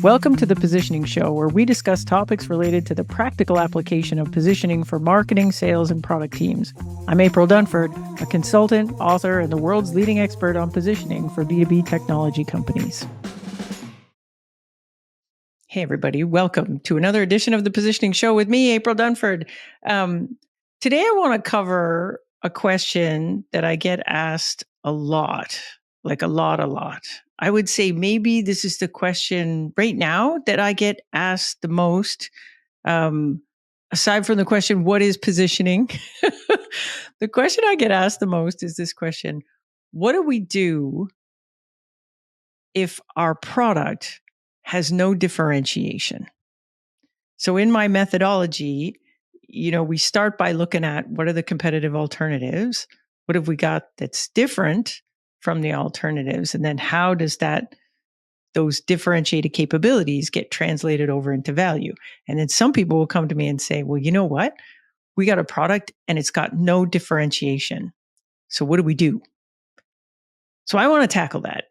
Welcome to the Positioning Show, where we discuss topics related to the practical application of positioning for marketing, sales, and product teams. I'm April Dunford, a consultant, author, and the world's leading expert on positioning for B2B technology companies. Hey, everybody. Welcome to another edition of the Positioning Show with me, April Dunford. Today, I want to cover a question that I get asked a lot, like a lot. I would say maybe this is the question right now that I get asked the most. Aside from the question, what is positioning? The question I get asked the most is this question: what do we do if our product has no differentiation? So in my methodology, we start by looking at what are the competitive alternatives? What have we got that's different from the alternatives? And then how does those differentiated capabilities get translated over into value? And then some people will come to me and say, well, you know what? We got a product and it's got no differentiation. So what do we do? So I want to tackle that.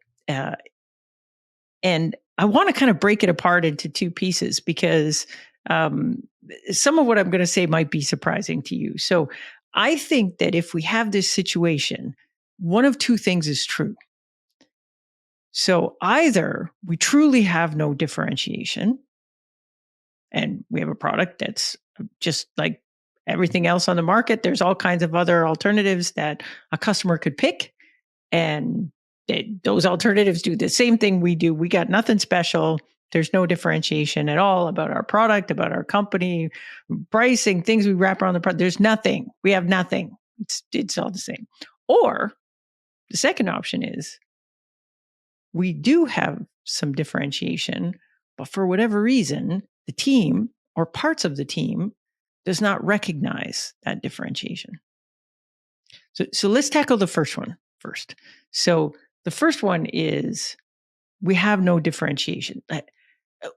And I want to kind of break it apart into two pieces because some of what I'm going to say might be surprising to you. So I think that if we have this situation, one of two things is true. So either we truly have no differentiation and we have a product that's just like everything else on the market. There's all kinds of other alternatives that a customer could pick, and those alternatives do the same thing we do. We got nothing special. There's no differentiation at all about our product, about our company, pricing, things we wrap around the product. There's nothing. We have nothing. It's all the same. Or the second option is we do have some differentiation, but for whatever reason, the team or parts of the team does not recognize that differentiation. So let's tackle the first one first. So the first one is we have no differentiation.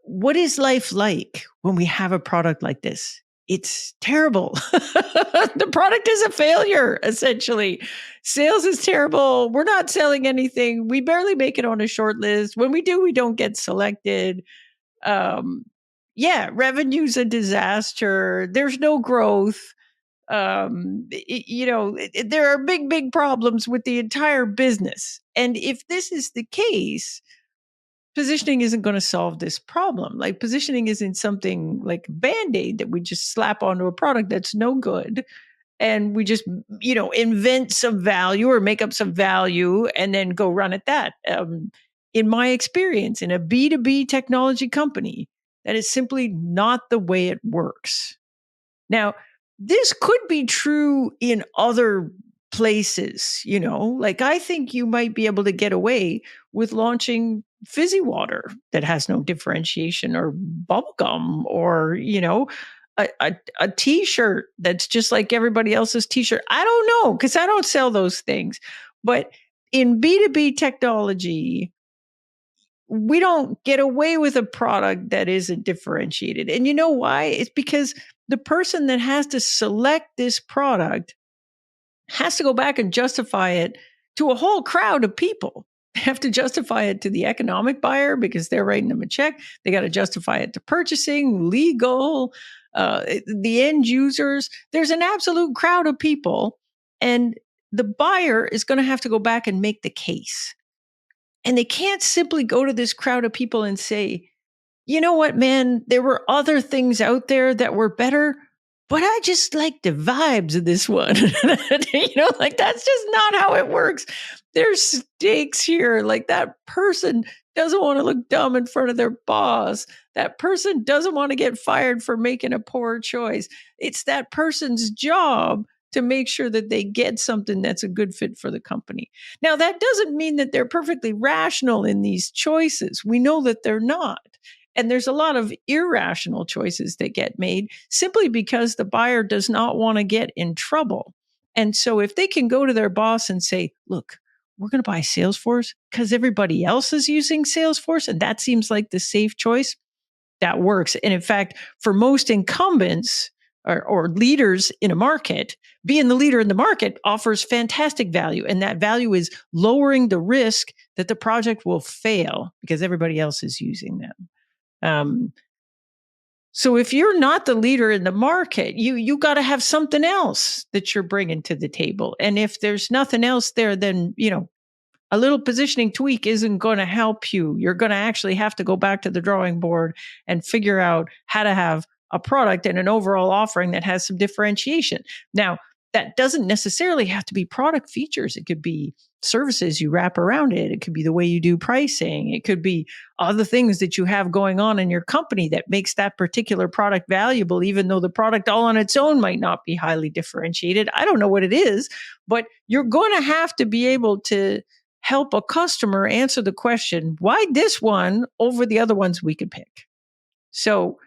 What is life like when we have a product like this? It's terrible. The product is a failure, essentially. Sales is terrible. We're not selling anything. We barely make it on a short list. When we do, we don't get selected. Revenue's a disaster. There's no growth. There are big problems with the entire business. And if this is the case, positioning isn't going to solve this problem. Like, positioning isn't something like a Band-Aid that we just slap onto a product that's no good. And we just, invent some value or make up some value and then go run at that. In my experience, in a B2B technology company, that is simply not the way it works. Now, this could be true in other places, like I think you might be able to get away with launching fizzy water that has no differentiation, or bubblegum, or, a t-shirt that's just like everybody else's t-shirt. I don't know, because I don't sell those things. But in B2B technology, we don't get away with a product that isn't differentiated. And you know why? It's because the person that has to select this product has to go back and justify it to a whole crowd of people. They have to justify it to the economic buyer because they're writing them a check. They got to justify it to purchasing, legal, the end users. There's an absolute crowd of people, and the buyer is going to have to go back and make the case. And they can't simply go to this crowd of people and say, you know what, man, there were other things out there that were better, but I just like the vibes of this one. That's just not how it works. There's stakes here. Like, that person doesn't want to look dumb in front of their boss. That person doesn't want to get fired for making a poor choice. It's that person's job to make sure that they get something that's a good fit for the company. Now, that doesn't mean that they're perfectly rational in these choices. We know that they're not. And there's a lot of irrational choices that get made simply because the buyer does not want to get in trouble. And so if they can go to their boss and say, look, we're going to buy Salesforce because everybody else is using Salesforce, and that seems like the safe choice, that works. And in fact, for most incumbents or leaders in a market, being the leader in the market offers fantastic value. And that value is lowering the risk that the project will fail because everybody else is using them. So if you're not the leader in the market, you got to have something else that you're bringing to the table. And if there's nothing else there, then a little positioning tweak isn't going to help you. You're going to actually have to go back to the drawing board and figure out how to have a product and an overall offering that has some differentiation. Now, that doesn't necessarily have to be product features. It could be services you wrap around it. It could be the way you do pricing. It could be other things that you have going on in your company that makes that particular product valuable, even though the product all on its own might not be highly differentiated. I don't know what it is, but you're going to have to be able to help a customer answer the question, why this one over the other ones we could pick? So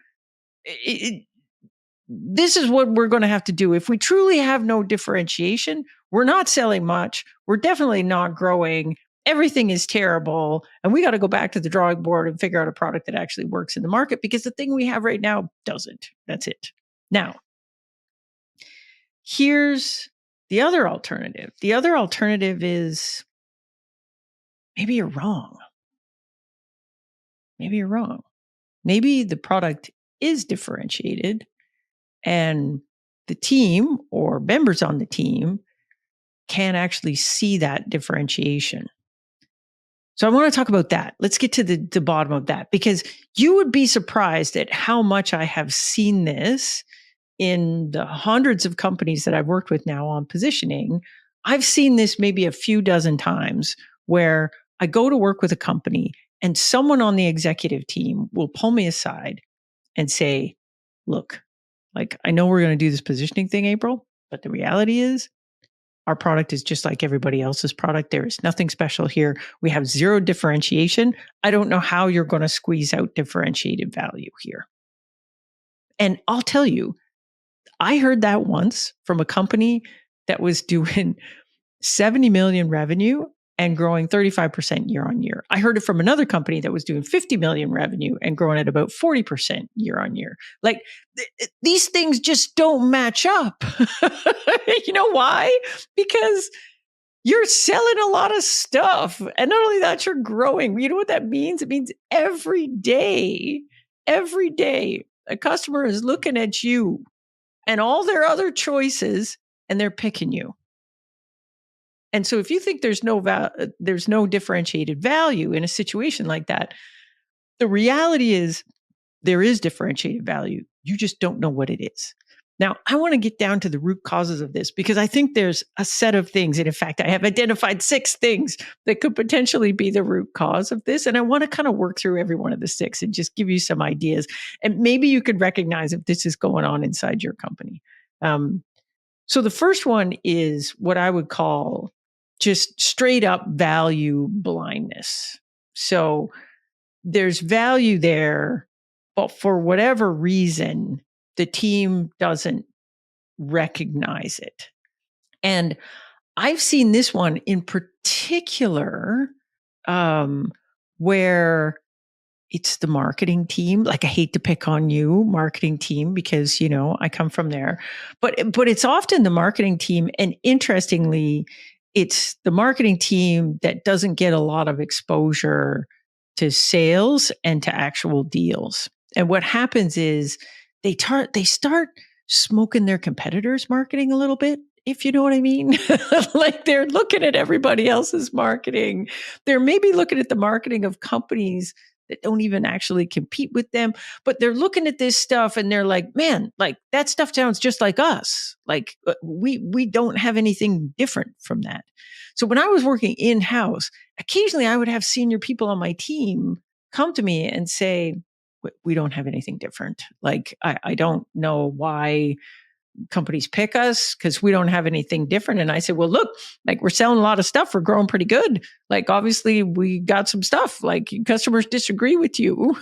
this is what we're going to have to do. If we truly have no differentiation, we're not selling much. We're definitely not growing. Everything is terrible. And we got to go back to the drawing board and figure out a product that actually works in the market, because the thing we have right now doesn't. That's it. Now, here's the other alternative. The other alternative is maybe you're wrong. Maybe you're wrong. Maybe the product is differentiated and the team or members on the team can actually see that differentiation. So I want to talk about that. Let's get to the bottom of that, because you would be surprised at how much I have seen this in the hundreds of companies that I've worked with now on positioning. I've seen this maybe a few dozen times where I go to work with a company and someone on the executive team will pull me aside and say, look, like, I know we're going to do this positioning thing, April, but the reality is our product is just like everybody else's product. There is nothing special here. We have zero differentiation. I don't know how you're going to squeeze out differentiated value here. And I'll tell you, I heard that once from a company that was doing 70 million revenue and growing 35% year on year. I heard it from another company that was doing 50 million revenue and growing at about 40% year on year. Like these things just don't match up. You know why? Because you're selling a lot of stuff. And not only that, you're growing. You know what that means? It means every day, a customer is looking at you and all their other choices, and they're picking you. And so if you think there's no differentiated value in a situation like that, the reality is there is differentiated value. You just don't know what it is. Now, I want to get down to the root causes of this, because I think there's a set of things. And in fact, I have identified 6 things that could potentially be the root cause of this. And I want to kind of work through every one of the 6 and just give you some ideas. And maybe you could recognize if this is going on inside your company. So the first one is what I would call just straight up value blindness. So there's value there, but for whatever reason, the team doesn't recognize it. And I've seen this one in particular, where it's the marketing team. Like, I hate to pick on you, marketing team, because, I come from there, but it's often the marketing team. And interestingly, it's the marketing team that doesn't get a lot of exposure to sales and to actual deals. And what happens is they start smoking their competitors' marketing a little bit, if you know what I mean. Like, they're looking at everybody else's marketing. They're maybe looking at the marketing of companies that don't even actually compete with them, but they're looking at this stuff and they're like, man, like, that stuff sounds just like us. Like, we don't have anything different from that. So when I was working in-house, occasionally I would have senior people on my team come to me and say, we don't have anything different. Like, I don't know why companies pick us, because we don't have anything different. And I said, well, look, like, we're selling a lot of stuff. We're growing pretty good. Like, obviously we got some stuff. Like, customers disagree with you.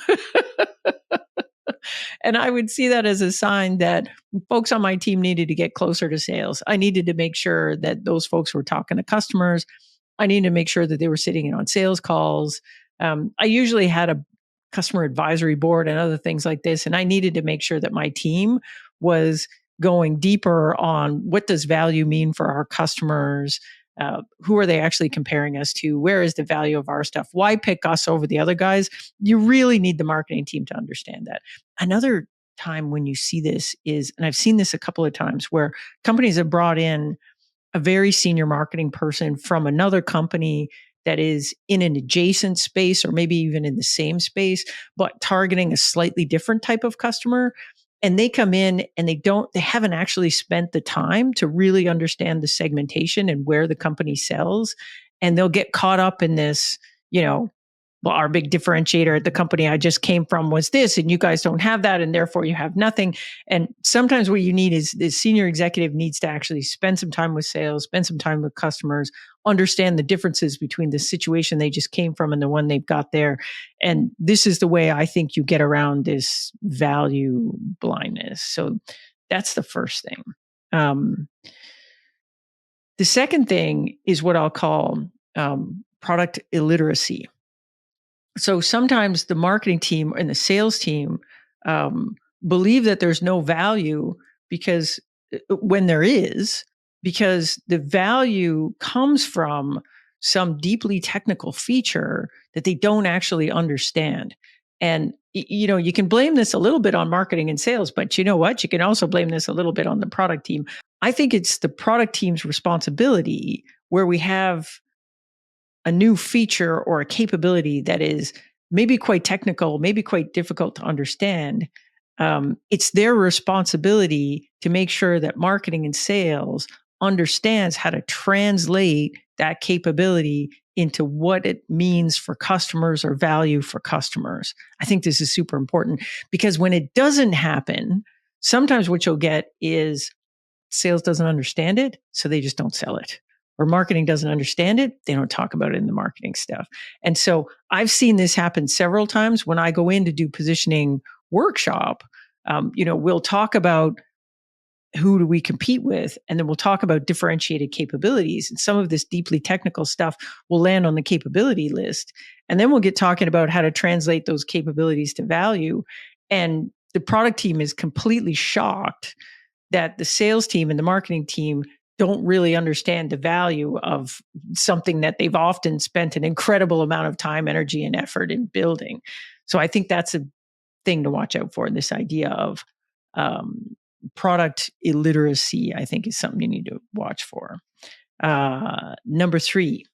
And I would see that as a sign that folks on my team needed to get closer to sales. I needed to make sure that those folks were talking to customers. I needed to make sure that they were sitting in on sales calls. I usually had a customer advisory board and other things like this. And I needed to make sure that my team was going deeper on what does value mean for our customers. Who are they actually comparing us to? Where is the value of our stuff? Why pick us over the other guys? You really need the marketing team to understand that. Another time when you see this is, and I've seen this a couple of times, where companies have brought in a very senior marketing person from another company that is in an adjacent space or maybe even in the same space, but targeting a slightly different type of customer. And they come in and they haven't actually spent the time to really understand the segmentation and where the company sells. And they'll get caught up in this, you know, well, our big differentiator at the company I just came from was this, and you guys don't have that, and therefore you have nothing. And sometimes what you need is the senior executive needs to actually spend some time with sales, spend some time with customers, understand the differences between the situation they just came from and the one they've got there. And this is the way I think you get around this value blindness. So that's the first thing. The second thing is what I'll call product illiteracy. So sometimes the marketing team and the sales team believe that there's no value because when there is, because the value comes from some deeply technical feature that they don't actually understand. And you know, you can blame this a little bit on marketing and sales, but you know what? You can also blame this a little bit on the product team. I think it's the product team's responsibility where we have a new feature or a capability that is maybe quite technical, maybe quite difficult to understand. It's their responsibility to make sure that marketing and sales understands how to translate that capability into what it means for customers or value for customers. I think this is super important because when it doesn't happen, sometimes what you'll get is sales doesn't understand it, so they just don't sell it. Or marketing doesn't understand it, they don't talk about it in the marketing stuff. And so I've seen this happen several times when I go in to do positioning workshop. We'll talk about who do we compete with, and then we'll talk about differentiated capabilities. And some of this deeply technical stuff will land on the capability list. And then we'll get talking about how to translate those capabilities to value. And the product team is completely shocked that the sales team and the marketing team don't really understand the value of something that they've often spent an incredible amount of time, energy, and effort in building. So I think that's a thing to watch out for. This idea of product illiteracy, I think, is something you need to watch for. Number 3,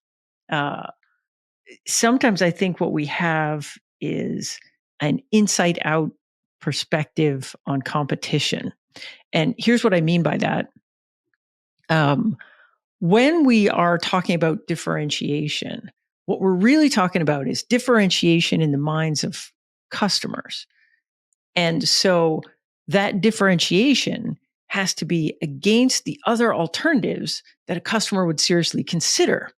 sometimes I think what we have is an inside out perspective on competition. And here's what I mean by that. When we are talking about differentiation, what we're really talking about is differentiation in the minds of customers. And so that differentiation has to be against the other alternatives that a customer would seriously consider.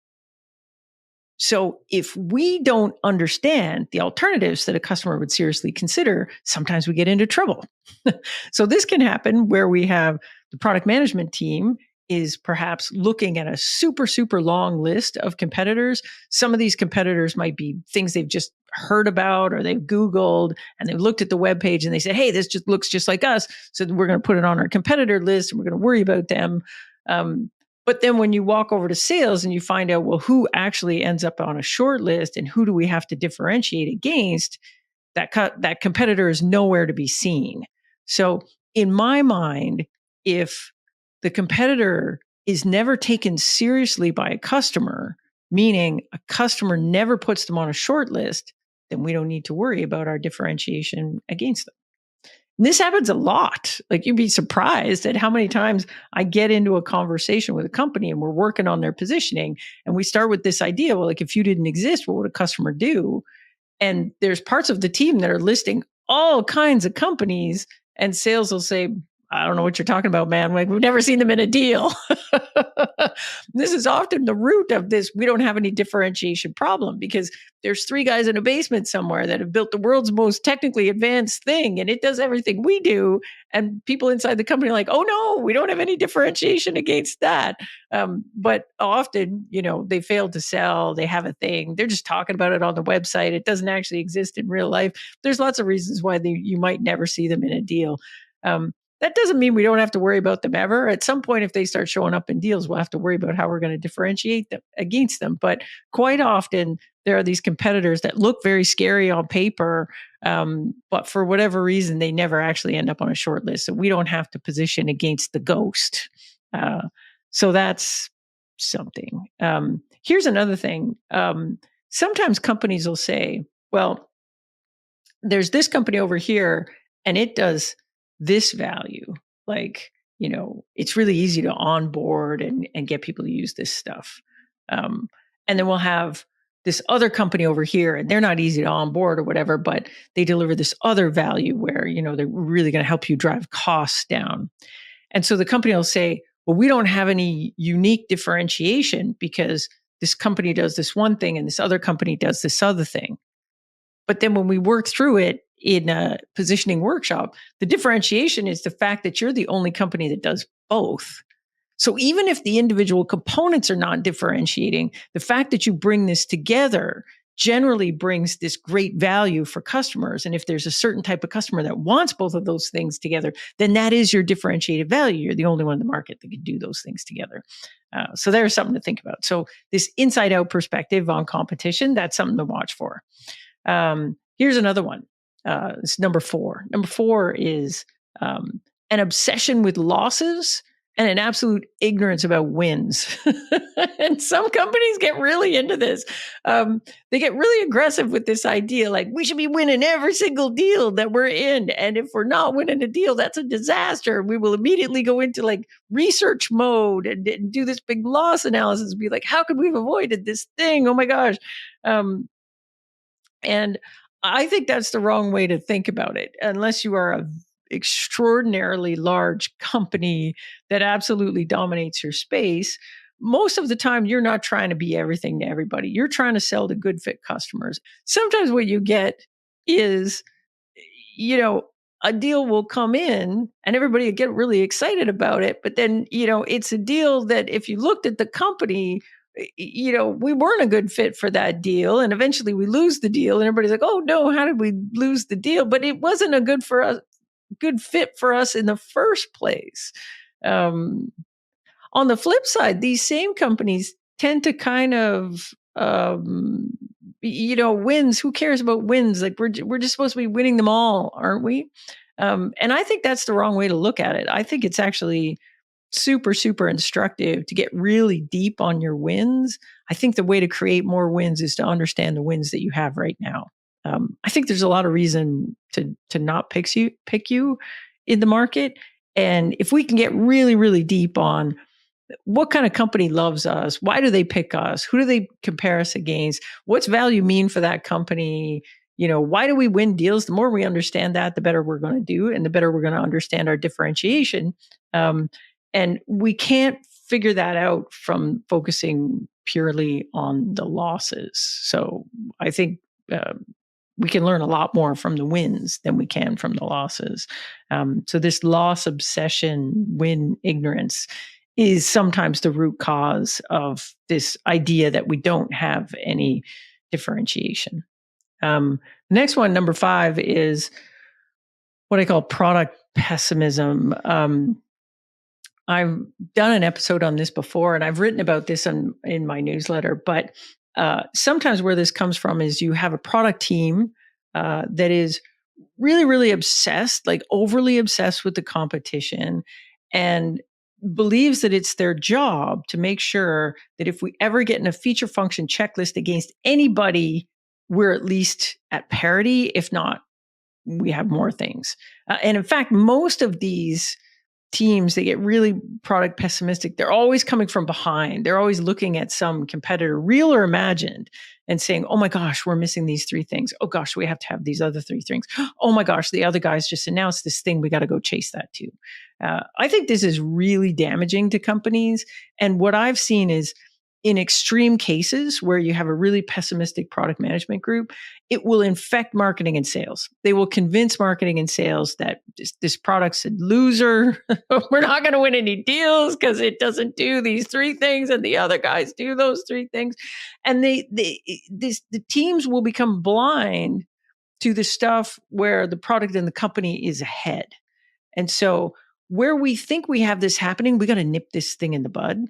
So if we don't understand the alternatives that a customer would seriously consider, sometimes we get into trouble. So this can happen where we have the product management team is perhaps looking at a super, super long list of competitors. Some of these competitors might be things they've just heard about or they've Googled and they've looked at the webpage and they said, hey, this just looks just like us. So we're going to put it on our competitor list and we're going to worry about them. But then when you walk over to sales and you find out, well, who actually ends up on a short list and who do we have to differentiate against, that competitor is nowhere to be seen. So in my mind, if the competitor is never taken seriously by a customer, meaning a customer never puts them on a short list, then we don't need to worry about our differentiation against them. And this happens a lot. Like you'd be surprised at how many times I get into a conversation with a company and we're working on their positioning and we start with this idea, well, like if you didn't exist, what would a customer do? And there's parts of the team that are listing all kinds of companies and sales will say, I don't know what you're talking about, man. Like we've never seen them in a deal. This is often the root of this. We don't have any differentiation problem because there's 3 guys in a basement somewhere that have built the world's most technically advanced thing and it does everything we do. And people inside the company are like, oh no, we don't have any differentiation against that. But often, they fail to sell. They have a thing. They're just talking about it on the website. It doesn't actually exist in real life. There's lots of reasons why you might never see them in a deal. That doesn't mean we don't have to worry about them ever. At some point, if they start showing up in deals, we'll have to worry about how we're going to differentiate them against them. But quite often, there are these competitors that look very scary on paper, but for whatever reason, they never actually end up on a short list. So we don't have to position against the ghost. So that's something. Here's another thing. Sometimes companies will say, well, there's this company over here and it does this value. Like, it's really easy to onboard and get people to use this stuff. Um, and then we'll have this other company over here and they're not easy to onboard or whatever, but they deliver this other value where, they're really going to help you drive costs down. And so the company will say, well, we don't have any unique differentiation because this company does this one thing and this other company does this other thing. But then when we work through it in a positioning workshop, the differentiation is the fact that you're the only company that does both. So even if the individual components are not differentiating, the fact that you bring this together generally brings this great value for customers. And if there's a certain type of customer that wants both of those things together, then that is your differentiated value. You're the only one in the market that can do those things together. So there's something to think about. So this inside out perspective on competition, that's something to watch for. Here's another one. It's number 4. Number 4 is an obsession with losses and an absolute ignorance about wins. And some companies get really into this. They get really aggressive with this idea, like we should be winning every single deal that we're in. And if we're not winning a deal, that's a disaster. We will immediately go into like research mode and do this big loss analysis, be like, how could we have avoided this thing? Oh my gosh. And I think that's the wrong way to think about it, unless you are a extraordinarily large company that absolutely dominates your space. Most of the time, you're not trying to be everything to everybody. You're trying to sell to good fit customers. Sometimes what you get is, a deal will come in and everybody will get really excited about it. But then, it's a deal that if you looked at the company, we weren't a good fit for that deal. And eventually we lose the deal. And everybody's like, oh no, how did we lose the deal? But it wasn't a good fit for us in the first place. On the flip side, these same companies tend to kind of, wins. Who cares about wins? Like we're just supposed to be winning them all, aren't we? And I think that's the wrong way to look at it. I think it's actually super, super instructive to get really deep on your wins. I think the way to create more wins is to understand the wins that you have right now. I think there's a lot of reason to not pick you in the market. And if we can get really, really deep on what kind of company loves us, why do they pick us, who do they compare us against, what's value mean for that company, why do we win deals? The more we understand that, the better we're going to do, and the better we're going to understand our differentiation. And we can't figure that out from focusing purely on the losses. So I think we can learn a lot more from the wins than we can from the losses. So this loss obsession, win ignorance, is sometimes the root cause of this idea that we don't have any differentiation. The next one, number 5, is what I call product pessimism. I've done an episode on this before, and I've written about this in my newsletter. But sometimes where this comes from is you have a product team that is really, really obsessed, like overly obsessed with the competition, and believes that it's their job to make sure that if we ever get in a feature function checklist against anybody, we're at least at parity. If not, we have more things. And in fact, most of these teams, they get really product pessimistic. They're always coming from behind. They're always looking at some competitor, real or imagined, and saying, oh my gosh, we're missing these 3 things. Oh gosh, we have to have these other 3 things. Oh my gosh, the other guys just announced this thing. We got to go chase that too. I think this is really damaging to companies. And what I've seen is, in extreme cases where you have a really pessimistic product management group, it will infect marketing and sales. They will convince marketing and sales that this product's a loser. We're not going to win any deals because it doesn't do these 3 things and the other guys do those 3 things. And the teams will become blind to the stuff where the product and the company is ahead. And so where we think we have this happening, we got to nip this thing in the bud.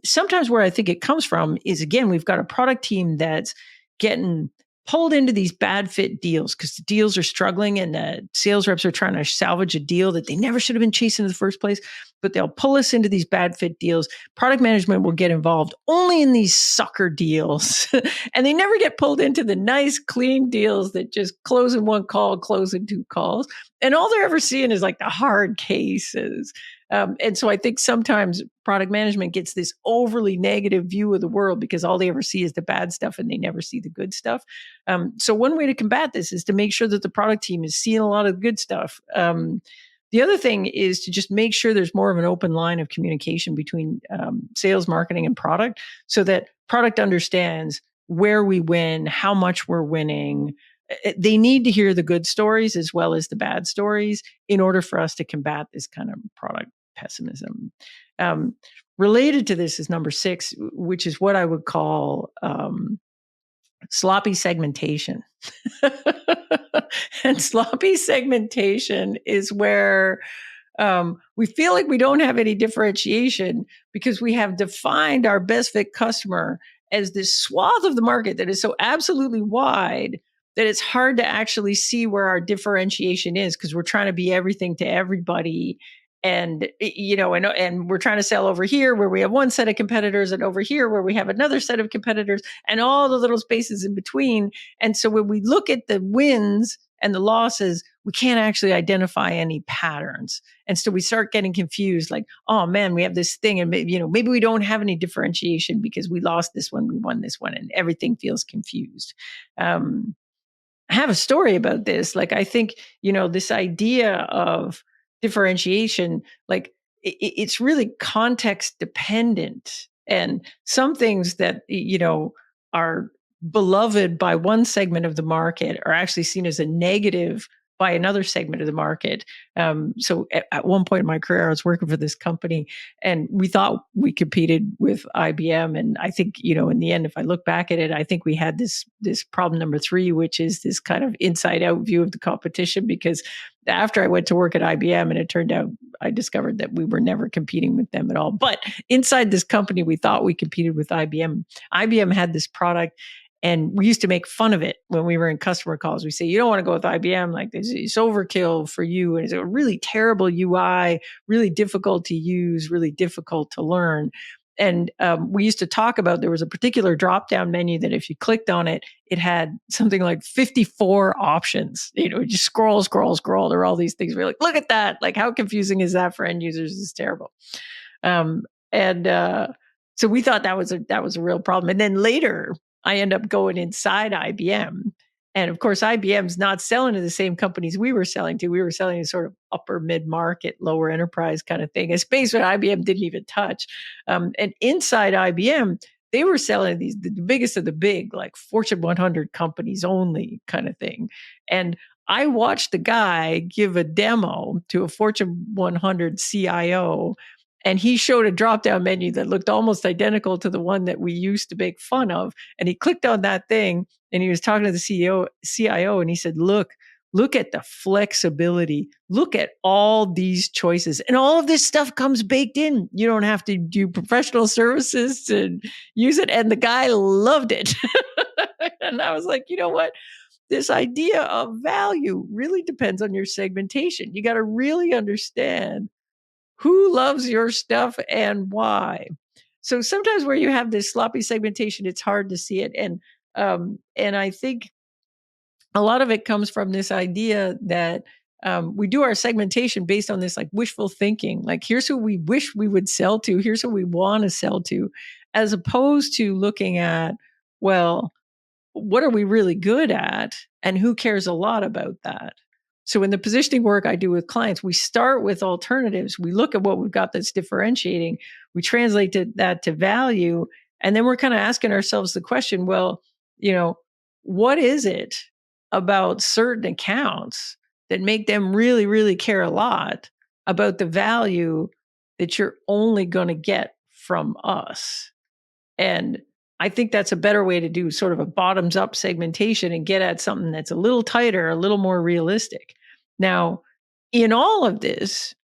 Sometimes where I think it comes from is, again, we've got a product team that's getting pulled into these bad fit deals because the deals are struggling and the sales reps are trying to salvage a deal that they never should have been chasing in the first place, but they'll pull us into these bad fit deals. Product management will get involved only in these sucker deals and they never get pulled into the nice clean deals that just close in one call, close in two calls. And all they're ever seeing is like the hard cases. And so I think sometimes product management gets this overly negative view of the world because all they ever see is the bad stuff and they never see the good stuff. So one way to combat this is to make sure that the product team is seeing a lot of good stuff. The other thing is to just make sure there's more of an open line of communication between sales, marketing, and product so that product understands where we win, how much we're winning. They need to hear the good stories as well as the bad stories in order for us to combat this kind of product pessimism. Related to this is number 6, which is what I would call sloppy segmentation. And sloppy segmentation is where we feel like we don't have any differentiation because we have defined our best fit customer as this swath of the market that is so absolutely wide that it's hard to actually see where our differentiation is because we're trying to be everything to everybody. And, and we're trying to sell over here where we have one set of competitors and over here where we have another set of competitors and all the little spaces in between. And so when we look at the wins and the losses, we can't actually identify any patterns. And so we start getting confused like, oh man, we have this thing and maybe we don't have any differentiation because we lost this one, we won this one, and everything feels confused. I have a story about this. Like, I think, this idea of differentiation, like it's really context dependent. And some things that, are beloved by one segment of the market are actually seen as a negative by another segment of the market. So at one point in my career, I was working for this company and we thought we competed with IBM. And I think, in the end, if I look back at it, I think we had this problem number 3, which is this kind of inside out view of the competition, because after I went to work at IBM and it turned out I discovered that we were never competing with them at all. But inside this company, we thought we competed with IBM. IBM had this product and we used to make fun of it when we were in customer calls. We say, you don't want to go with IBM. Like, it's overkill for you. And it's a really terrible UI, really difficult to use, really difficult to learn. And we used to talk about, there was a particular drop-down menu that if you clicked on it, it had something like 54 options. Just scroll. There are all these things. We're like, look at that. Like, how confusing is that for end users? It's terrible. So we thought that was a real problem. And then later, I end up going inside IBM. And of course, IBM's not selling to the same companies we were selling to. We were selling to sort of upper mid-market, lower enterprise kind of thing, a space that IBM didn't even touch. And inside IBM, they were selling the biggest of the big, like Fortune 100 companies only kind of thing. And I watched the guy give a demo to a Fortune 100 CIO, and he showed a drop-down menu that looked almost identical to the one that we used to make fun of. And he clicked on that thing and he was talking to the CIO and he said, look at the flexibility. Look at all these choices. And all of this stuff comes baked in. You don't have to do professional services to use it. And the guy loved it. And I was like, you know what? This idea of value really depends on your segmentation. You got to really understand who loves your stuff and why. So sometimes where you have this sloppy segmentation, it's hard to see it. And I think a lot of it comes from this idea that we do our segmentation based on this like wishful thinking. Like, here's who we wish we would sell to. Here's who we want to sell to, as opposed to looking at, well, what are we really good at and who cares a lot about that? So in the positioning work I do with clients, we start with alternatives. We look at what we've got that's differentiating. We translate that to value. And then we're kind of asking ourselves the question, well, what is it about certain accounts that make them really, really care a lot about the value that you're only going to get from us? And I think that's a better way to do sort of a bottoms up segmentation and get at something that's a little tighter, a little more realistic. Now, in all of this,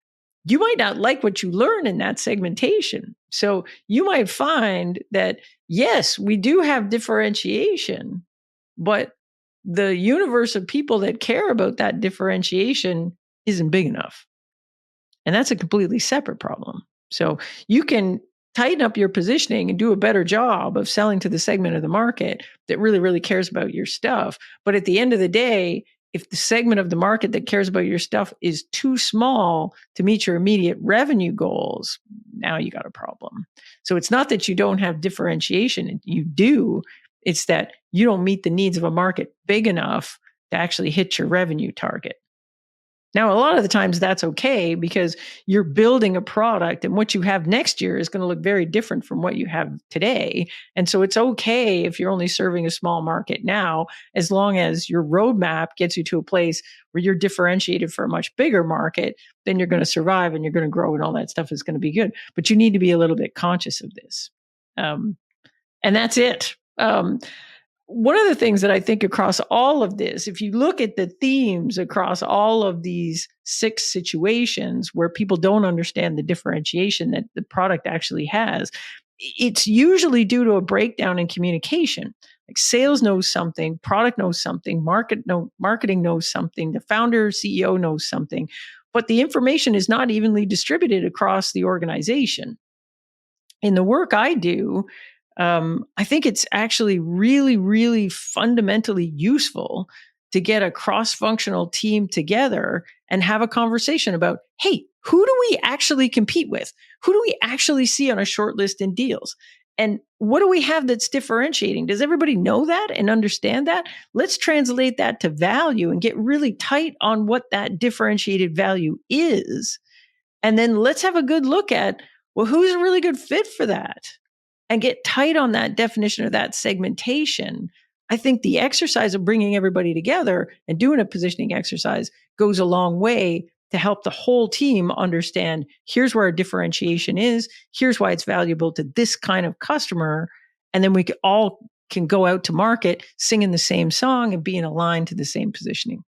you might not like what you learn in that segmentation. So you might find that, yes, we do have differentiation, but the universe of people that care about that differentiation isn't big enough. And that's a completely separate problem. So you can tighten up your positioning and do a better job of selling to the segment of the market that really, really cares about your stuff. But at the end of the day, if the segment of the market that cares about your stuff is too small to meet your immediate revenue goals, now you got a problem. So it's not that you don't have differentiation, you do. It's that you don't meet the needs of a market big enough to actually hit your revenue target. Now, a lot of the times that's okay because you're building a product and what you have next year is going to look very different from what you have today. And so it's okay if you're only serving a small market now, as long as your roadmap gets you to a place where you're differentiated for a much bigger market, then you're going to survive and you're going to grow and all that stuff is going to be good. But you need to be a little bit conscious of this. And that's it. One of the things that I think across all of this, if you look at the themes across all of these 6 situations where people don't understand the differentiation that the product actually has, it's usually due to a breakdown in communication. Like sales knows something, product knows something, marketing knows something, the founder, CEO knows something, but the information is not evenly distributed across the organization. In the work I do, I think it's actually really, really fundamentally useful to get a cross functional team together and have a conversation about, hey, who do we actually compete with? Who do we actually see on a short list in deals? And what do we have that's differentiating? Does everybody know that and understand that? Let's translate that to value and get really tight on what that differentiated value is. And then let's have a good look at, well, who's a really good fit for that? And get tight on that definition of that segmentation. I think the exercise of bringing everybody together and doing a positioning exercise goes a long way to help the whole team understand, here's where our differentiation is, here's why it's valuable to this kind of customer, and then we all can go out to market singing the same song and being aligned to the same positioning.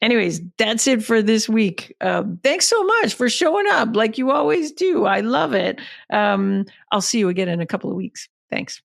Anyways, that's it for this week. Thanks so much for showing up like you always do. I love it. I'll see you again in a couple of weeks. Thanks.